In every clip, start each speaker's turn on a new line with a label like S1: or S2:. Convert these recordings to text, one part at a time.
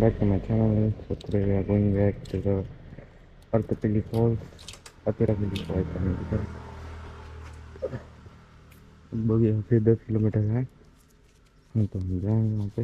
S1: back to my channel. So today we are going back to the Athirappally falls. Athirappally falls लगभग यहाँ से 10 kilometre है। तो हम जाएंगे वहाँ पे।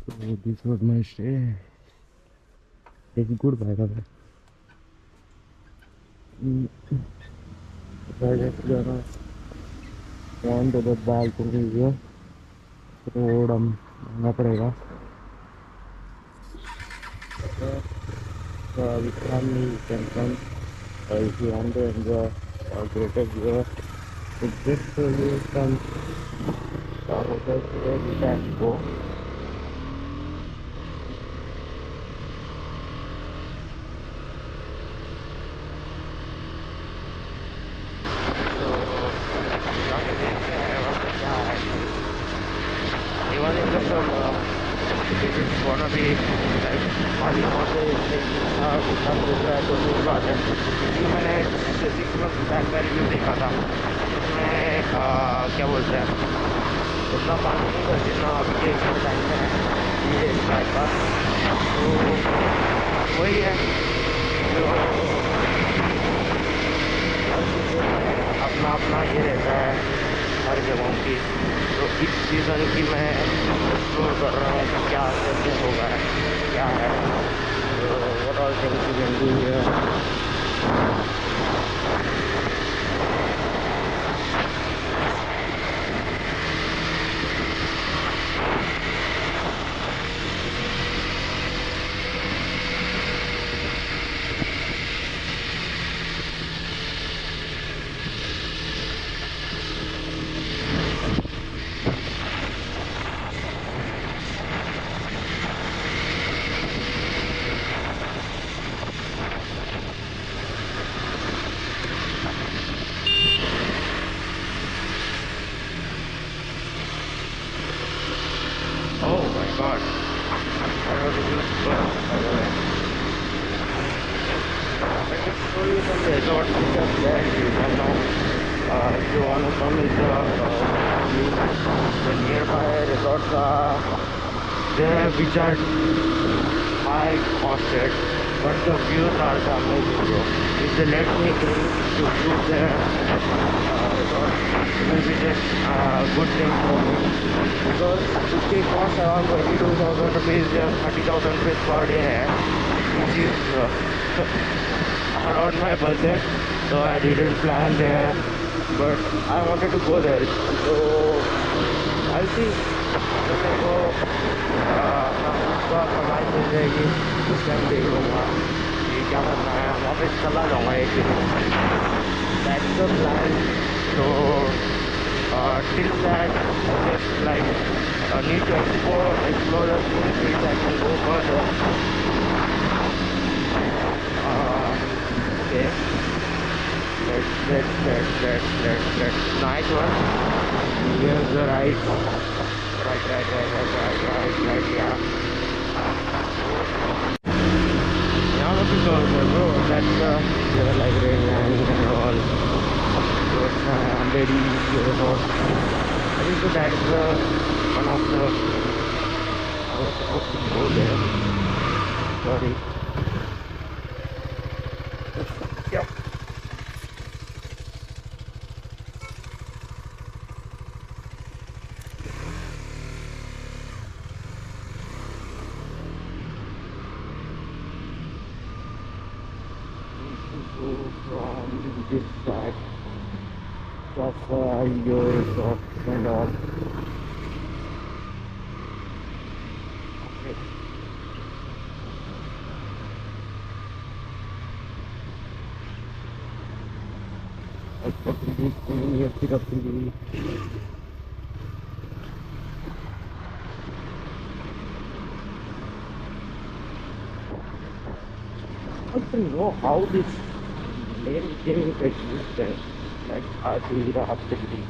S1: So this was my stay. It's good by the way. I just gonna want to the balcony here. Road हम जाना पड़ेगा। We can come if you want to enjoy a greater view. It's just so you come hotel where we can go. Even if the it is gonna be like only for the मैंने 6 months back का review देखा था। उसमें क्या बोलते हैं उतना पानी नहीं था जितना अभी के टाइम में है ये इस टाइप का। तो वही है जो अपना अपना ये रहता है हर जगहों की। तो इस सीज़न की मैं एक्सप्लोर कर रहा हूँ कि क्या कैसे होगा क्या है। तो what all things you can do here. Oh my god, I was just by the way. I can show you some resorts which are there in Rynox. If you want to come with the nearby resorts are there which are high costed, but the views are amazing bro. If they let me to shoot there resort, it will be just a good thing for me because it costs around 22,000 rupees, just 30,000 rupees per day, which is around my budget. So I didn't plan there, but I wanted to go there. So I'll see. जब मेरे को कमाई मिल जाएगी उस time देख लूँगा कि क्या करना है। वापस चला जाऊँगा एक दिन। That's the plan. So till that I just like need to explore the things which I can go further. Okay. Let's nice one. Here's the right, yeah. Now the people are bro, that's the library and all. Very resort. I think so that's one of the I was supposed to go there. Sorry. Yep. Go from this side of your resort and all. Okay. Athirappally. I don't know how this name came into existence, like Athirappally.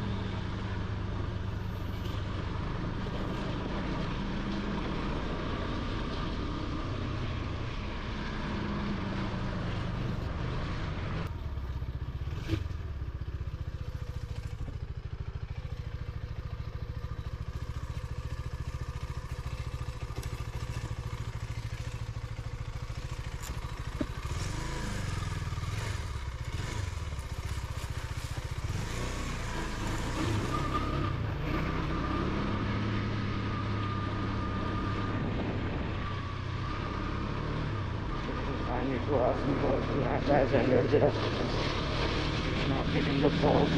S1: need to ask because the map has ended there. Not getting the falls.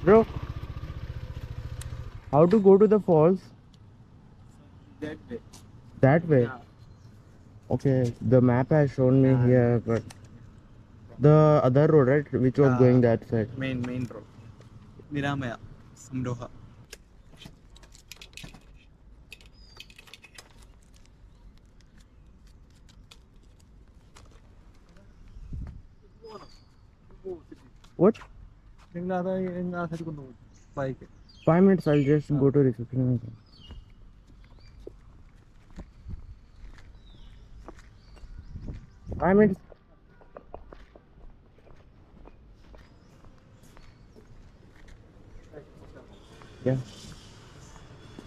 S1: Bro, how to go to the falls?
S2: That way.
S1: That way?
S2: Yeah.
S1: Okay, the map has shown me here, but the other road, right, which was going that side.
S2: Main road. Niramaya. Samroha.
S1: What?
S2: Bike.
S1: 5 minutes, I'll just go to reception. 5 minutes. Yeah.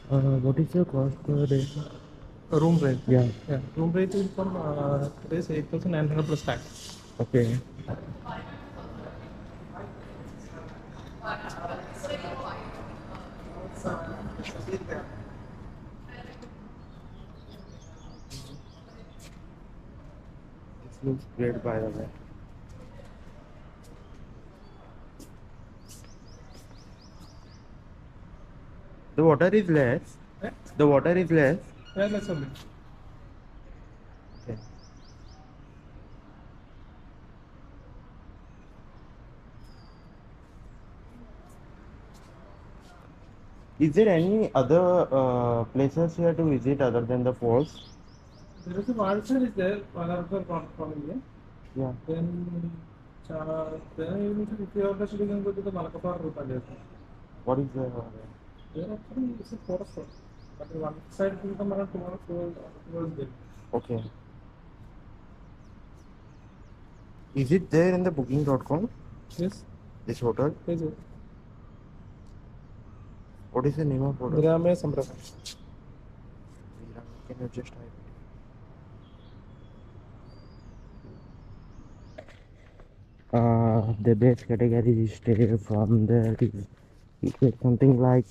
S1: What is your cost per day?
S2: Room rate.
S1: Yeah.
S2: Yeah. Room rate is from today's 8,900 plus tax.
S1: Okay. This looks great, by the way. The water is less.
S2: Yeah.
S1: The water is less.
S2: Yeah, that's only.
S1: Okay. Is there any other places here to visit other than the falls?
S2: There is a waterfall is there, Athirapally family.
S1: Yeah.
S2: Then if you are interested, you can go to the Malakapar route.
S1: What is the?
S2: There actually is a forest road. But one side will come around towards there.
S1: Okay. Is it there in the booking.com?
S2: Yes.
S1: This hotel?
S2: Yes.
S1: What is the name of hotel?
S2: Niramaya Samroha.
S1: Can you just type it? The base category is stay from there is something like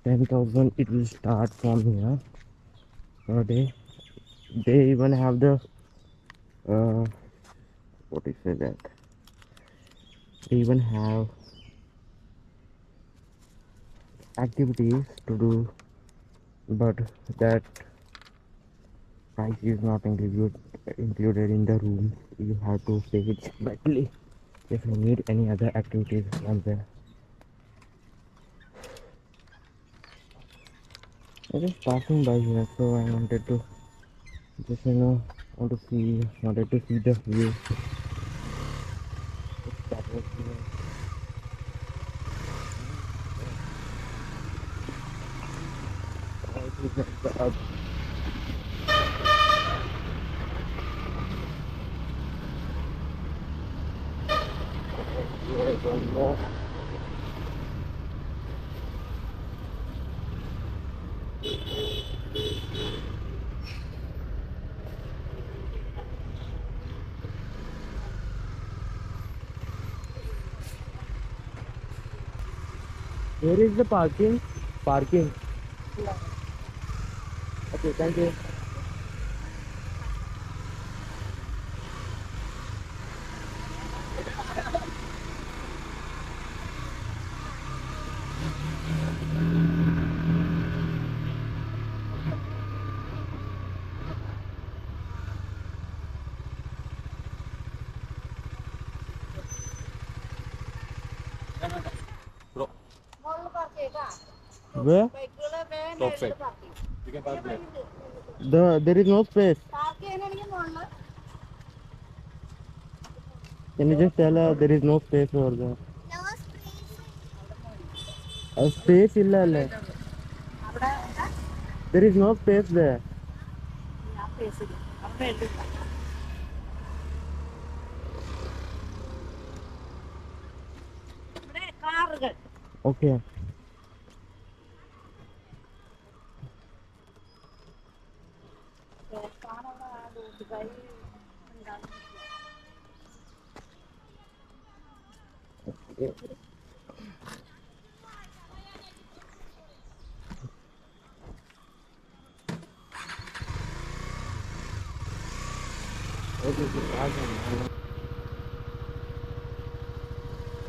S1: 10,000. It will start from here per day. They even have the what is it that? They even have activities to do, but that price is not included in the room. You have to pay it separately if you need any other activities from there. I was just passing by here, so I wanted to just wanted to see the view. That was the one more. Where is the parking? Parking. Okay, thank you. Where?
S2: Top side. You can park there.
S1: There is no space. Can you just tell her there is no space over there? Space illa alle. There is no space there. Okay.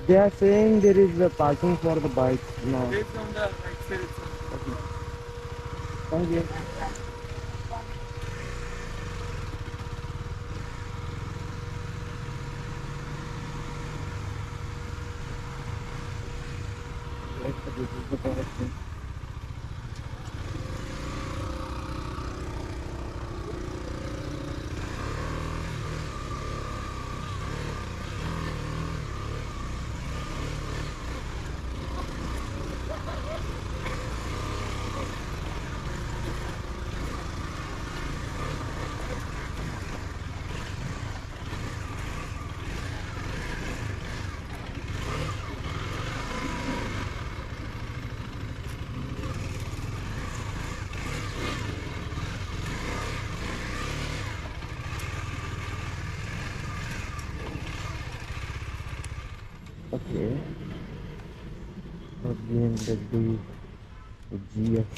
S1: They are saying there is a parking for the bikes now.
S2: Based on the right side itself.
S1: Thank you. This is the direction. Okay. Again, the GF.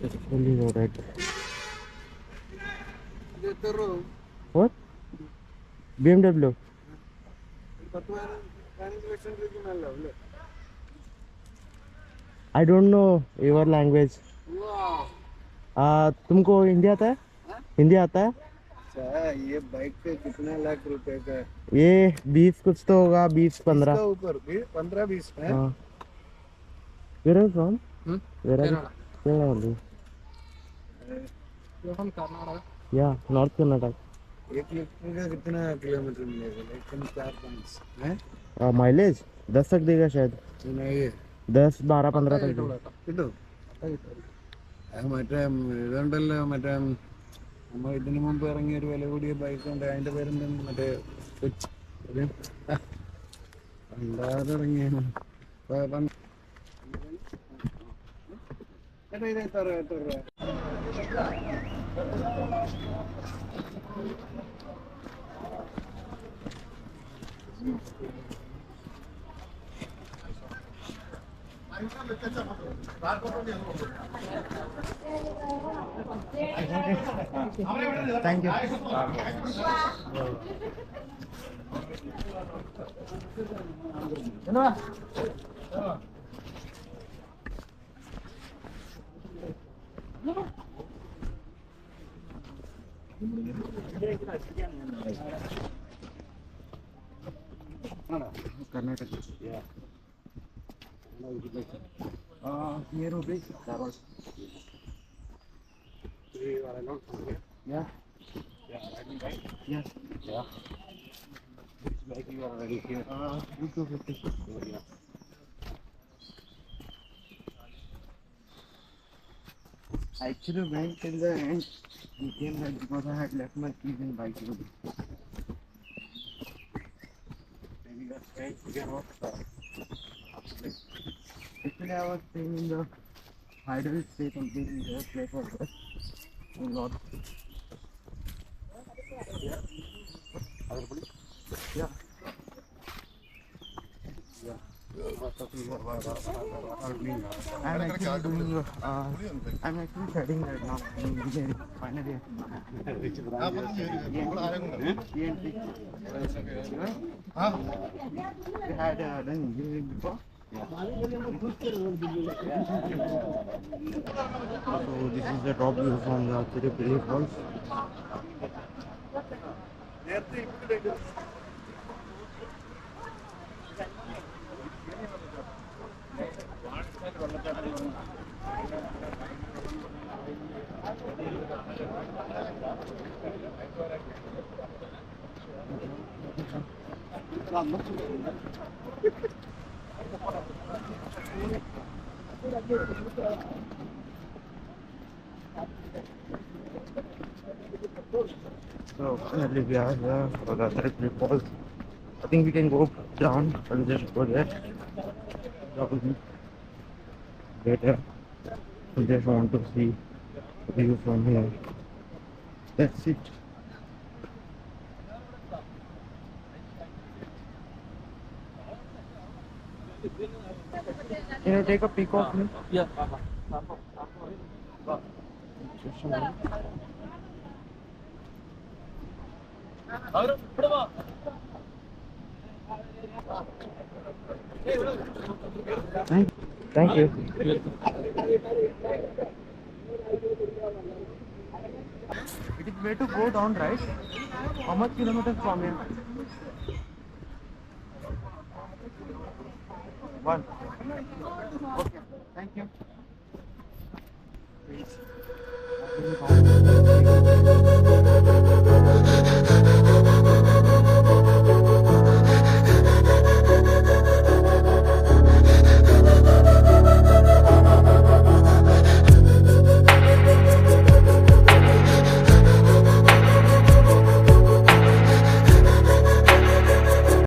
S1: It's fully loaded. What? BMW. I don't know your language. तुमको हिंदी आता है? हिंदी आता है?
S3: ये bike पे कितना लाख रुपए का है?
S1: ये 20 कुछ तो होगा, 20-15
S3: इसका ऊपर 15-20 है।
S1: Where are you from? Where are you?
S2: Kerala.
S1: Kerala only.
S2: You're from Karnataka.
S1: Yeah, North Karnataka.
S3: 1 litre का कितना किलोमीटर मिलेगा? लेकिन 4-5 है।
S1: माइलेज 10 तक देगा शायद।
S3: नहीं
S1: 10, 12, 15 तक देगा।
S3: കിട്ടും മറ്റേ ഇതുണ്ടല്ലോ മറ്റേ നമ്മൾ ഇതിനു മുമ്പ് ഇറങ്ങിയ ഒരു വില കൂടിയ ബൈക്ക് ഉണ്ട്, അതിന്റെ പേരെന്താ? മറ്റേ അല്ലാതെ ഇറങ്ങിയാണ് എത്ര രൂപ?
S1: Thank you.
S3: Karnataka. Yeah. Here will be travel. Yeah. Yes. Yeah. Which bike you are already here? 250. Yeah. I actually went in the end. We came back because I had left my keys in bike room. Maybe that's right. We can walk. Actually, I was staying in the hideaway stay completely there, play for us. Not. Yeah. Athirappally? Yeah. Yeah. I'm actually doing, I'm actually studying right now in engineering, final year. We had done engineering before.
S1: So this is the top view from the Athirappally falls. So finally we are here for the Athirappally falls. I think we can go down and just go there. Probably better. We just want to see the view from here. That's it. Can you take a peek of me?
S2: Yeah.
S1: Just a minute. Thank you.
S3: It is way to go down, right? How much kilometers from here? One. Okay. Thank you.